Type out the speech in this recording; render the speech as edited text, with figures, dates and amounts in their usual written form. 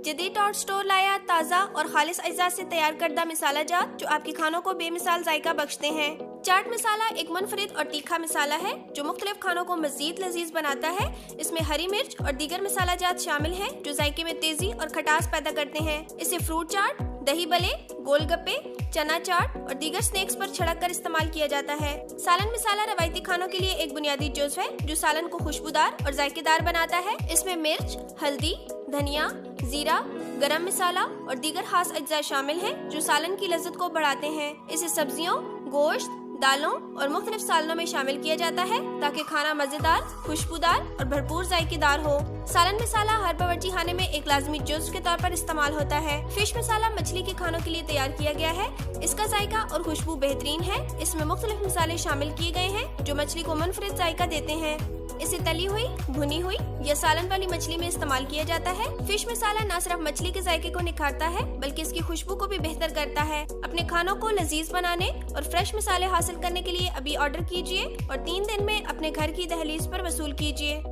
जदीद और स्टोर लाया ताज़ा और खालिश अज्जा से तैयार करदा मसाला जात जो आपके खानों को बेमिसाल जायका बख्शते हैं। चाट मसाला एक मुनफरिद और तीखा मसाला है जो मुख्तलिफ खानों को मजीद लजीज बनाता है। इसमें हरी मिर्च और दीगर मसाला जात शामिल हैं जो जायके में तेजी और खटास पैदा करते हैं। इसे फ्रूट चाट, दही बले, गोलगप्पे, चना चाट और दीगर स्नैक्स पर छिड़क कर इस्तेमाल किया जाता है। सालन मसाला रवायती खानों के लिए एक बुनियादी जुज़्व है जो सालन को खुशबूदार और जायकेदार बनाता है। इसमें मिर्च, हल्दी, धनिया, जीरा, गरम मसाला और दीगर खास अज्जा शामिल हैं जो सालन की लज्जत को बढ़ाते हैं। इसे सब्जियों, गोश्त, दालों और मुख्तलिफ सालनों में शामिल किया जाता है ताकि खाना मजेदार, खुशबूदार और भरपूर जायकेदार हो। सालन मसाला हर बावर्ची खाने में एक लाजमी जुज़्व के तौर पर इस्तेमाल होता है। फिश मसाला मछली के खानों के लिए तैयार किया गया है। इसका जायका और खुशबू बेहतरीन है। इसमें मुख्तलिफ मसाले शामिल किए गए हैं जो मछली को मुनफरिद जायका देते हैं। इसे तली हुई, भुनी हुई या सालन वाली मछली में इस्तेमाल किया जाता है। फिश मसाला न सिर्फ मछली के जायके को निखारता है बल्कि इसकी खुशबू को भी बेहतर करता है। अपने खानों को लजीज बनाने और फ्रेश मसाले हासिल करने के लिए अभी ऑर्डर कीजिए और 3 दिन में अपने घर की दहलीज पर वसूल कीजिए।